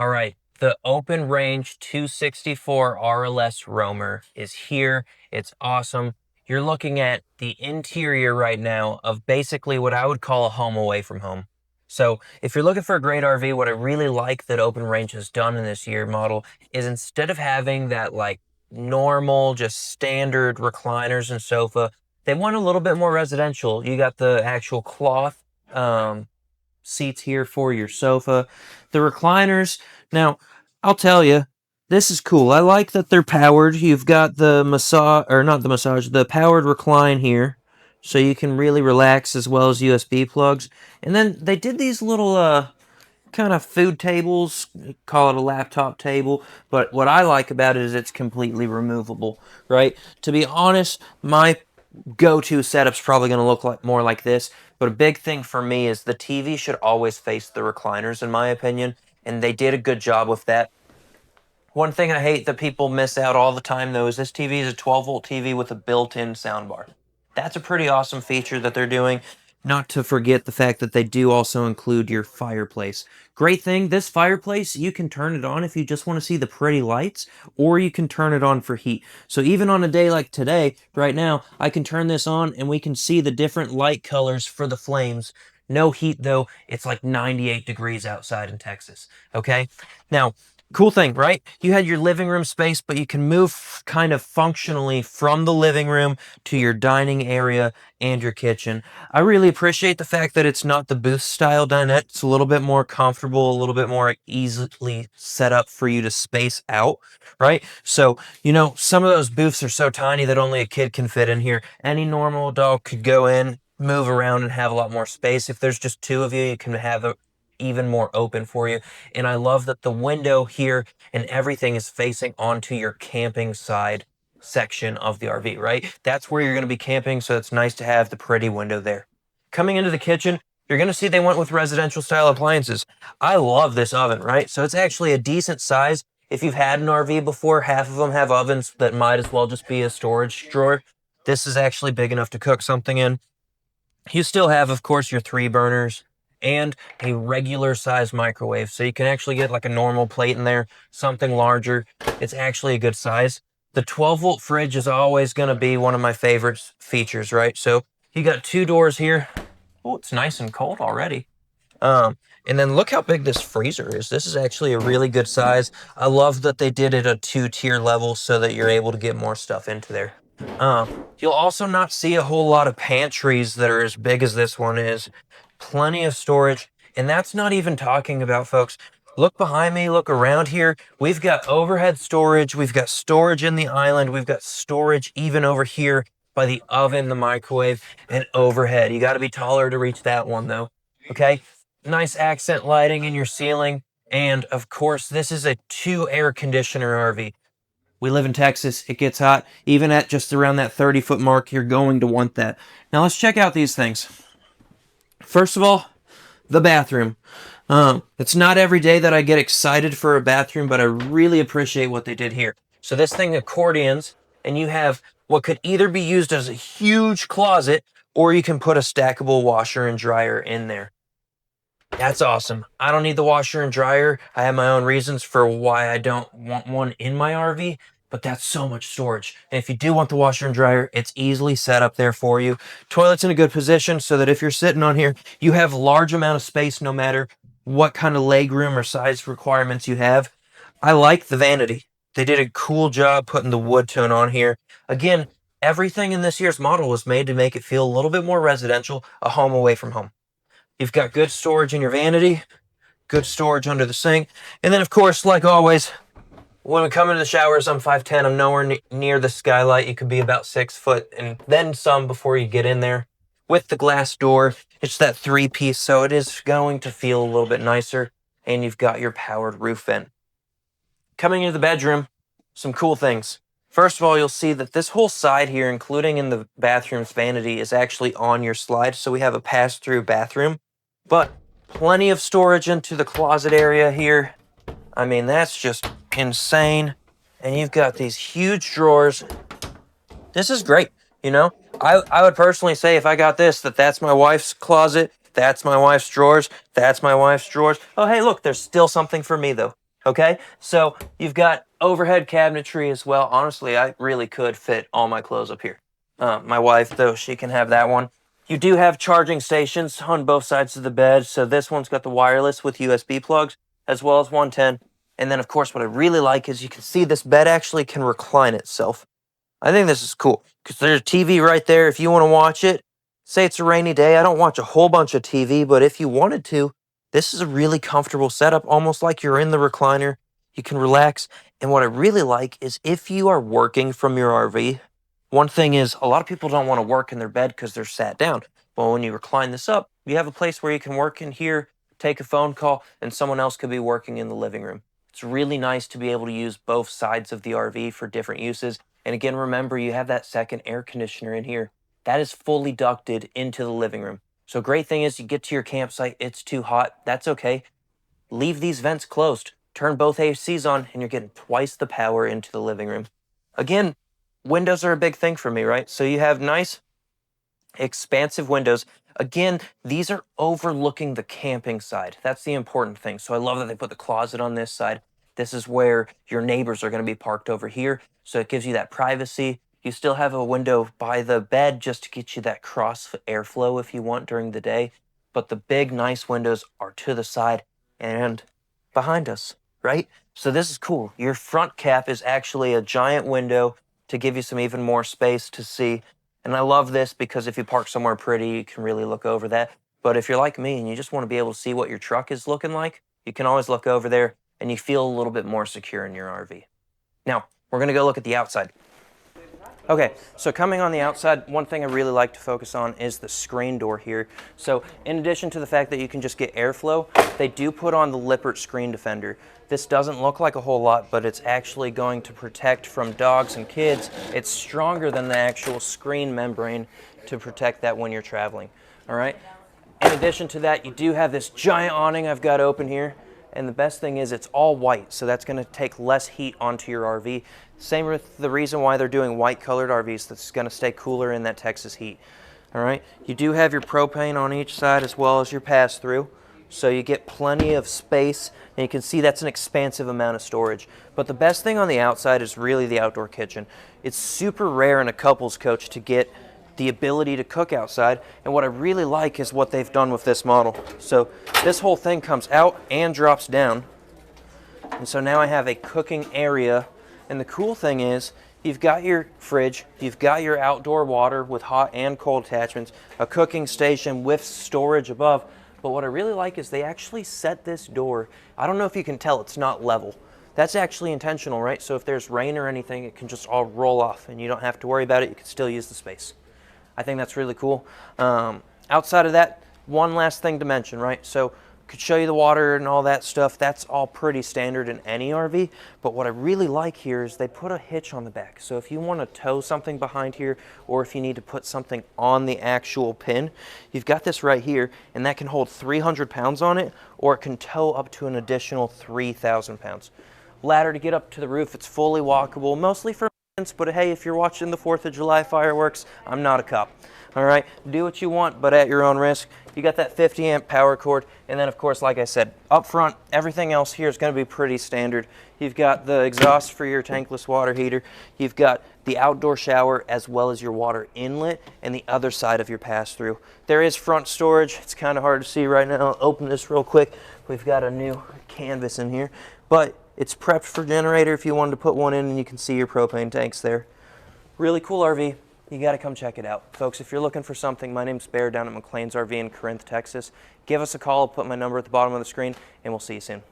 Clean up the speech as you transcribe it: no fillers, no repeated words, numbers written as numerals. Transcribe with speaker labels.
Speaker 1: All right, the open range 264 RLS Roamer is here. It's awesome. You're looking at the interior right now of basically what I would call a home away from home. So if you're looking for a great RV, what I really like that Open Range has done in this year model is instead of having that like normal, just standard recliners and sofa, they want a little bit more residential. You got the actual cloth seats here for your sofa. The recliners, now, I'll tell you, this is cool. I like that they're powered. You've got the massage, or not the massage, the powered recline here. So you can really relax as well as USB plugs. And then they did these little kind of food tables, call it a laptop table, but what I like about it is it's completely removable, right? To be honest, my go-to setup's probably going to look like more like this, but a big thing for me is the TV should always face the recliners, in my opinion, and they did a good job with that. One thing I hate that people miss out all the time, though, is this TV is a 12-volt TV with a built-in soundbar. That's a pretty awesome feature that they're doing. Not to forget the fact that they do also include your fireplace. Great thing, this fireplace, you can turn it on if you just want to see the pretty lights, or you can turn it on for heat. So even on a day like today, right now, I can turn this on and we can see the different light colors for the flames. No heat though, it's like 98 degrees outside in Texas, okay? Now, cool thing, right? You had your living room space, but you can move kind of functionally from the living room to your dining area and your kitchen. I really appreciate the fact that it's not the booth style dinette. It's a little bit more comfortable, a little bit more easily set up for you to space out, right? So, you know, some of those booths are so tiny that only a kid can fit in here. Any normal adult could go in, move around, and have a lot more space. If there's just two of you, you can have it even more open for you. And I love that the window here and everything is facing onto your camping side section of the RV, right? That's where you're going to be camping, so it's nice to have the pretty window there. Coming into the kitchen, you're going to see they went with residential style appliances. I love this oven, right? So it's actually a decent size. If you've had an RV before, half of them have ovens that might as well just be a storage drawer. This is actually big enough to cook something in. You still have, of course, your 3 burners and a regular size microwave. So you can actually get like a normal plate in there, something larger. It's actually a good size. The 12-volt fridge is always going to be one of my favorite features, right? So you got 2 doors here. Oh, it's nice and cold already. And then look how big this freezer is. This is actually a really good size. I love that they did it a 2-tier level so that you're able to get more stuff into there. You'll also not see a whole lot of pantries that are as big as this one is. Plenty of storage, and that's not even talking about, folks. Look behind me, look around here. We've got overhead storage, we've got storage in the island, we've got storage even over here by the oven, the microwave, and overhead. You got to be taller to reach that one, though. Okay? Nice accent lighting in your ceiling, and of course, this is a 2 air conditioner RV. We live in Texas. It gets hot. Even at just around that 30-foot mark, you're going to want that. Now let's check out these things. First of all, the bathroom. It's not every day that I get excited for a bathroom, but I really appreciate what they did here. So this thing accordions, and you have what could either be used as a huge closet, or you can put a stackable washer and dryer in there. That's awesome. I don't need the washer and dryer. I have my own reasons for why I don't want one in my RV, but that's so much storage. And if you do want the washer and dryer, it's easily set up there for you. Toilet's in a good position so that if you're sitting on here, you have a large amount of space no matter what kind of leg room or size requirements you have. I like the vanity. They did a cool job putting the wood tone on here. Again, everything in this year's model was made to make it feel a little bit more residential, a home away from home. You've got good storage in your vanity, good storage under the sink. And then, of course, like always, when we come into the showers, I'm 5'10". I'm nowhere near the skylight. You could be about 6 foot and then some before you get in there. With the glass door, it's that 3-piece, so it is going to feel a little bit nicer. And you've got your powered roof vent. Coming into the bedroom, some cool things. First of all, you'll see that this whole side here, including in the bathroom's vanity, is actually on your slide. So we have a pass-through bathroom. But plenty of storage into the closet area here. I mean, that's just insane. And you've got these huge drawers. This is great, you know? I would personally say if I got this, that's my wife's closet, that's my wife's drawers, that's my wife's drawers. Oh, hey, look, there's still something for me, though. Okay, so you've got overhead cabinetry as well. Honestly, I really could fit all my clothes up here. My wife, though, she can have that one. You do have charging stations on both sides of the bed. So this one's got the wireless with USB plugs, as well as 110. And then, of course, what I really like is you can see this bed actually can recline itself. I think this is cool because there's a TV right there if you want to watch it. Say it's a rainy day. I don't watch a whole bunch of TV, but if you wanted to, this is a really comfortable setup, almost like you're in the recliner. You can relax. And what I really like is if you are working from your RV, one thing is a lot of people don't want to work in their bed because they're sat down. Well, when you recline this up, you have a place where you can work in here, take a phone call, and someone else could be working in the living room. It's really nice to be able to use both sides of the RV for different uses. And again, remember, you have that second air conditioner in here. That is fully ducted into the living room. So great thing is you get to your campsite, it's too hot. That's okay. Leave these vents closed. Turn both ACs on and you're getting twice the power into the living room. Again, windows are a big thing for me, right? So you have nice expansive windows. Again, these are overlooking the camping side. That's the important thing. So I love that they put the closet on this side. This is where your neighbors are going to be parked over here. So it gives you that privacy. You still have a window by the bed just to get you that cross airflow if you want during the day. But the big, nice windows are to the side and behind us, right? So this is cool. Your front cap is actually a giant window to give you some even more space to see. And I love this because if you park somewhere pretty, you can really look over that. But if you're like me and you just want to be able to see what your truck is looking like, you can always look over there and you feel a little bit more secure in your RV. Now, we're going to go look at the outside. Okay, so coming on the outside, one thing I really like to focus on is the screen door here. So in addition to the fact that you can just get airflow, they do put on the Lippert screen defender. This doesn't look like a whole lot, but it's actually going to protect from dogs and kids. It's stronger than the actual screen membrane to protect that when you're traveling, all right? In addition to that, you do have this giant awning I've got open here. And the best thing is it's all white, so that's going to take less heat onto your RV. Same with the reason why they're doing white colored RVs. That's going to stay cooler in that Texas heat. All right. You do have your propane on each side as well as your pass-through, so you get plenty of space. And you can see that's an expansive amount of storage. But the best thing on the outside is really the outdoor kitchen. It's super rare in a couples coach to get the ability to cook outside, and what I really like is what they've done with this model. So this whole thing comes out and drops down, and so now I have a cooking area. And the cool thing is you've got your fridge, you've got your outdoor water with hot and cold attachments, a cooking station with storage above. But what I really like is they actually set this door, I don't know if you can tell, it's not level. That's actually intentional, right? So if there's rain or anything, it can just all roll off and you don't have to worry about it. You can still use the space. I think that's really cool. Outside of that, one last thing to mention, right? So could show you the water and all that stuff. That's all pretty standard in any RV. But what I really like here is they put a hitch on the back. So if you want to tow something behind here, or if you need to put something on the actual pin, you've got this right here, and that can hold 300 pounds on it, or it can tow up to an additional 3,000 pounds. Ladder to get up to the roof. It's fully walkable, mostly for but hey, if you're watching the 4th of July fireworks, I'm not a cop. All right, do what you want, but at your own risk. You got that 50 amp power cord, and then of course, like I said, up front, everything else here is going to be pretty standard. You've got the exhaust for your tankless water heater. You've got the outdoor shower as well as your water inlet and the other side of your pass-through. There is front storage. It's kind of hard to see right now. I'll open this real quick. We've got a new canvas in here, but it's prepped for generator if you wanted to put one in, and you can see your propane tanks there. Really cool RV. You got to come check it out. Folks, if you're looking for something, my name's Bear down at McLean's RV in Corinth, Texas. Give us a call. I'll put my number at the bottom of the screen, and we'll see you soon.